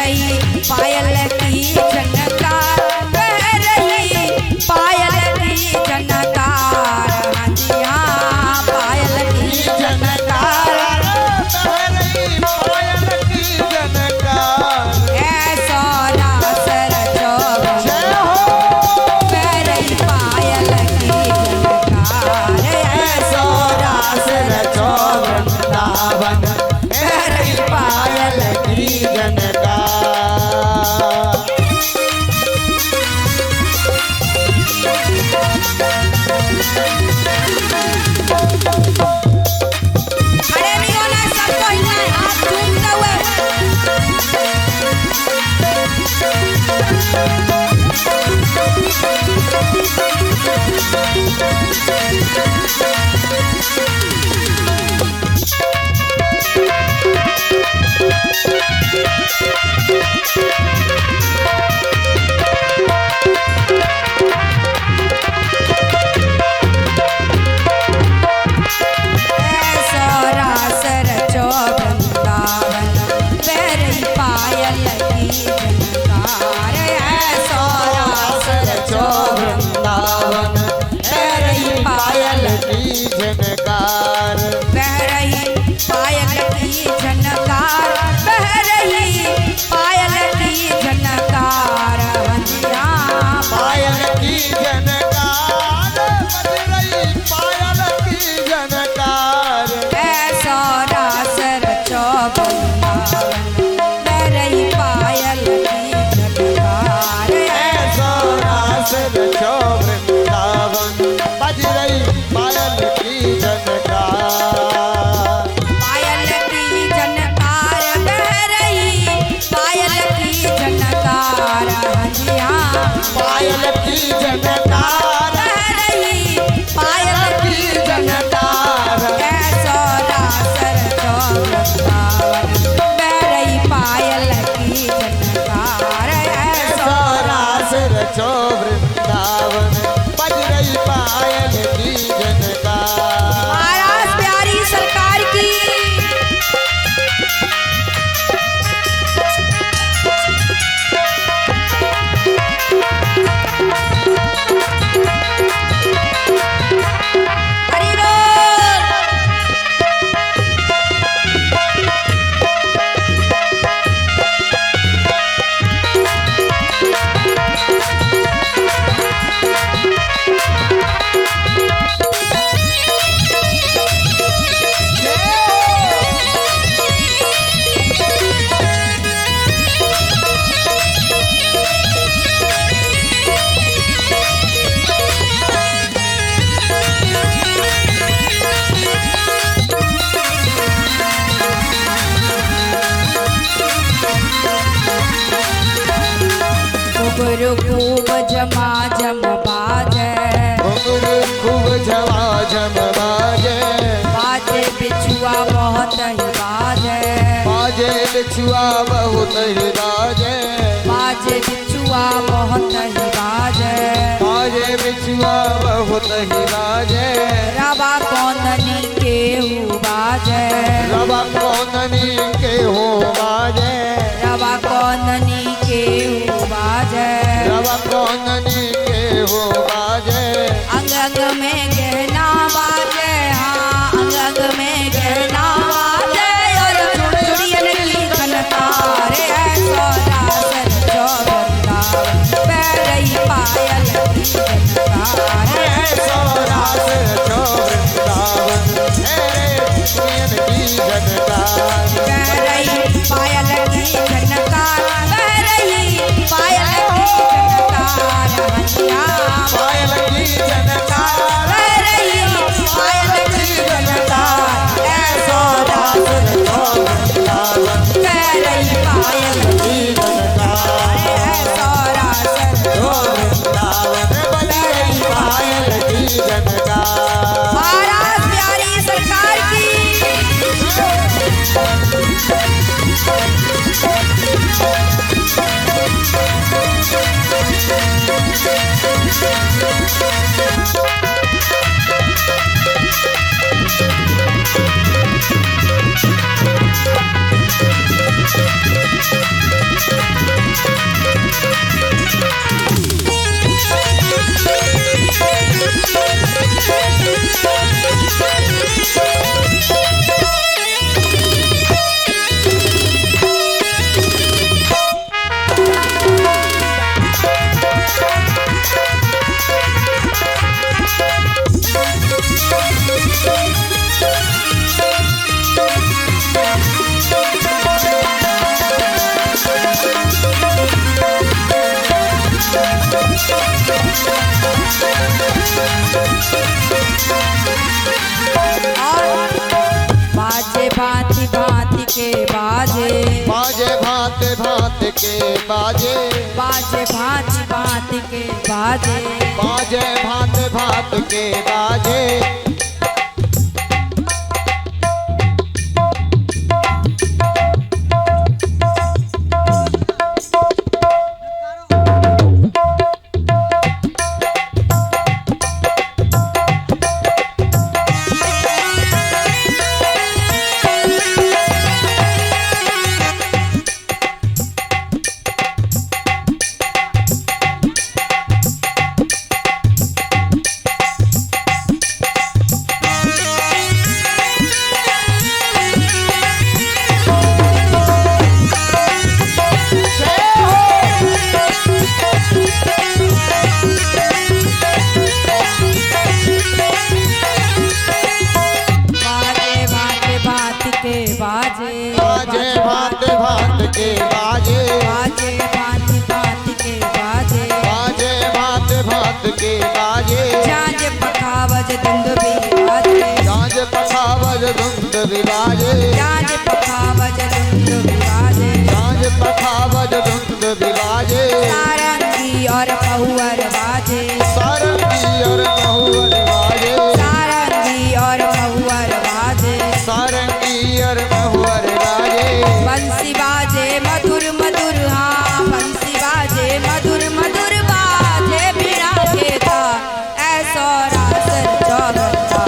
रही पायल की झनकार, बह रही पायल की झनकार। हाँ जी हाँ, पायल की झनकार, ऐसा रासर चौबन, बह रही पायल की झनकार, ऐसा रासर चौबन, बह रही पायल की खड़े नहीं होना, सबको हिलना है, हाथ झूमते हुए। ऐसा रासर चौबृंदावन, बह रही पायल की झनकार, ऐसा रासर चौबृंदावन, बह रही पायल, बह रही पायल की झनकार, बह रही पायल की झनकार। हाँ पायल की जनकार, बज रही पायल की जनकार, ऐसा रासर चौबृंदावन, बह रही पायल की झनकार, ऐसा रासर चौबृंदावन, बज रही पायल की जनकार। पायल की झनकार, बह रही पायल की झनकार। हाँ जी हाँ, पायल की जनकार, बह रही पायल की झनकार, ऐसा रासर चौबृंदावन, बह रही पायल की झनकार, ऐसा ऐसा रासर चौबृंदावन, बज रही पायल की जनकार। महाराज प्यारी सरकार की। हरि बोल। घुंघरू खूब झमाझम बाजे, घुंघरू खूब झमाझम बाजे, बाजे बिछुआ बहुत ही बाजे, बाजे बिछुआ बहुत ही बाजे, बाजे बिछुआ बहुत ही बाजे। बाजे बिछुआ बहुत ही बाजे, रवा कौंदनी केहू बाजे, रवा कौंदनी के हो बाजे, रवा कौंदनी केहू बाजे। रवा कौंदनी के हो बाजे, अंग अंग में गहना बाजे, हाँ अंग अंग में गहना बाजे, और चुड़ियन की झनकार, ऐसा रासर चौबृंदावन, बह रही पायल की झनकार, ऐसा रासर चौबृंदावन, तेरे सुयन की जनकार। बह रही पायल की झनकार, बह रही पायल की झनकार। हंसिया पायल की जनकार, बह रही पायल की झनकार, ऐसा रासर चौबृंदावन, बह रही पायल की जनकार। ऐसा रासर वृंदावन बज रही पायल की जनकार। महाराज प्यारी सरकार की। और बाजे भांति भांति के बाजे, बाजे भांत भांत के बाजे, बाजे भांति भांति के बाजे, बाजे भांत भांत के बाजे। बाजे भांत भांत के बाजे, बाजे भांति भांति के बाजे, बाजे भांत भांत के बाजे। झांझ पखावज धुंध भी बाजे, झांझ पखावज धुंध भी बाजे, झांझ पखावज धुंध भी बाजे, झांझ पखावज धुंध भी बाजे। सारंगी और महुअर बाजे, सारंगी और महुअर बाजे, सारंगी और महुअर बाजे, सारंगी और महुअर बाजे। बंसी बाजे मधुर मधुर, हाँ बंसी बाजे मधुर मधुर बाजे बिना खेता ऐसो रासर चौबंदा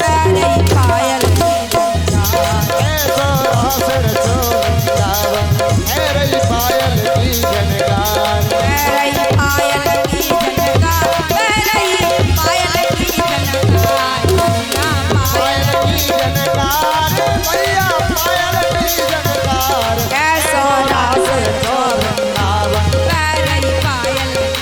पैरे पायल ऐसो रासर चौबंदावन है रही पायल की जनकार, पैरे पायल की जनकार, पैरे पायल की जनकार, पायल की जनकार, भैया पायल की जनकार। ऐसो रासर चौबंदावन पैरे पायल की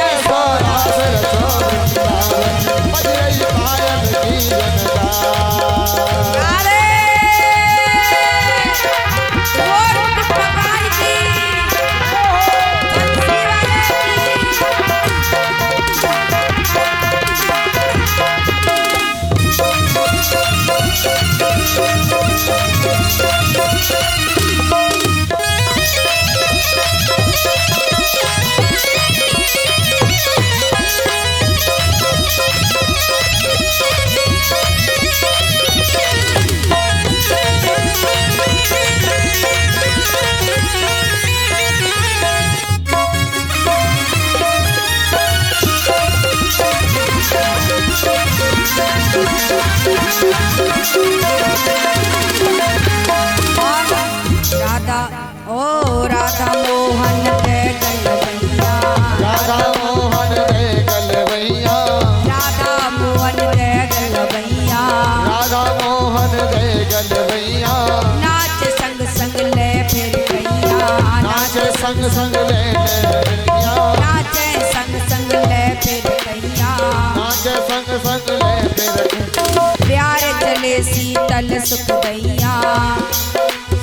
ऐसो रासर चौबंदावन बज रही पायल की जनकार। अरे वोट भगवान की बंसी वाले राधा ओ राधा मोहन के गलवैया, राधा मोहन दे गलवैया, राधा मोहन के गलवैया, राधा मोहन दे गलवैया। नाच संग संग ले फिर गैया, नाचे संग संग ले गैया, नाचे संग संग ले फिर गैया, नाचे संग संग ले फिर प्यार चले शीतल सुख दैया,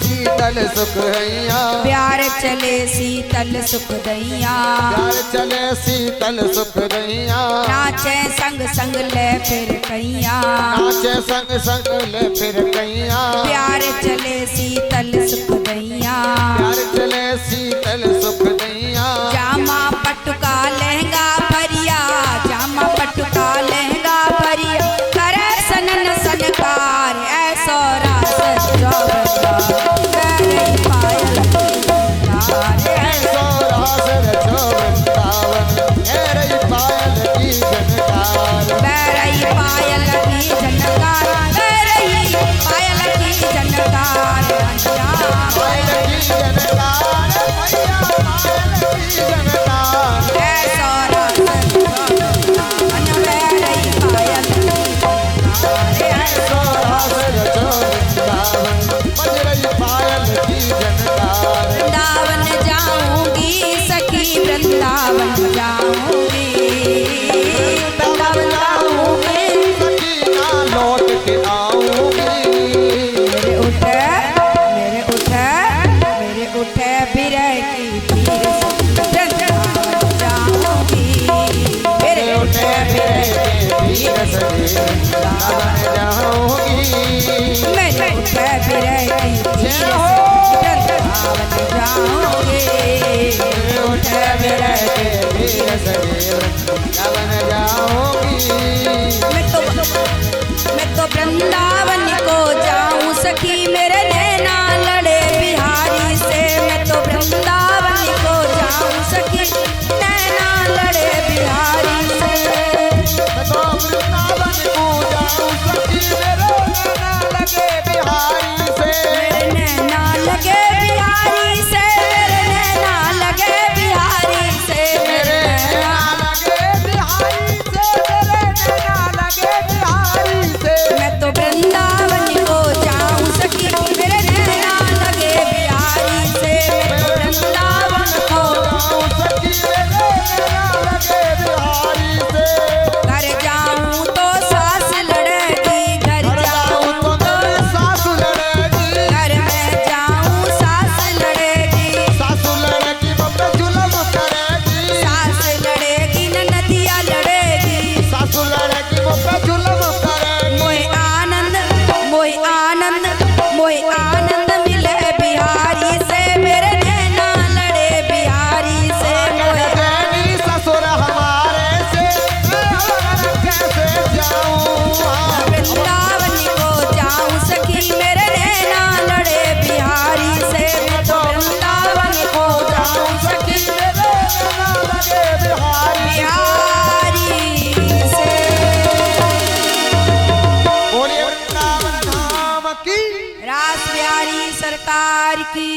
शीतल सुख हैया, प्यार चले शीतल सुख दैया, प्यार चले शीतल सुख दैया। नाचे संग संग ले फिर कैया, नाचे संग संग ले फिर कैया, प्यार चले शीतल सुख दैया, प्यार चले शीतल सुख दैया। जामा पटुका लहंगा भरिया, जामा पटुका लहंगा भरिया, करे सनन सनकार ऐसो रास चौबंदा करे पायल की जनकार, ऐसो रासर चौबंदावन है रही पायल की जनकार। बैरई पायल की जनकार, बैरई पायल की जनकार, पायल की जनकार। वृंदावन जाऊंगी। मैं तो वृंदावन को जाऊं सखी मेरे नैना लड़े बिहारी से। मैं तो वृंदावन को जाऊं सखी नैना लड़े बिहारी से। मैं तो वृंदावन को जाऊं सखी मेरे नैना लगे बिहारी से। मेरे नैना लगे बिहारी से। मेरे नैना लगे बिहारी से। मेरे नैना लगे बिहारी से। मेरे नैना लगे बिहारी से। मैं तो वृंदावन को जाऊं सखी मेरे नैना लगे बिहारी से। मैं तो वृंदावन को जाऊं सखी मेरे नैना लगे बिहारी से। घर जाऊं तो सास लड़ेगी। घर जाऊं तो मेरी सासु लड़ेगी। घर में जाऊं सास लड़ेगी। सासु लड़ेगी वो पे जुल्म करेगी। सास लड़ेगी ननदिया लड़ेगी। सासु लड़ेगी वो पे जुल्म करेगी। मोय आनंद मिले बिहारी से। मेरे नैना लड़े बिहारी से। मोय तेरी ससुर हमारे से मैं कैसे जाऊं। वृंदावन को जाऊं सखी मेरे नैना लड़े बिहारी से। मैं तो वृंदावन को जाऊं सखी मेरे नैना लगे बिहारी। बिहारी से। बोलिए वृंदावन धाम की। रास बिहारी सरकार की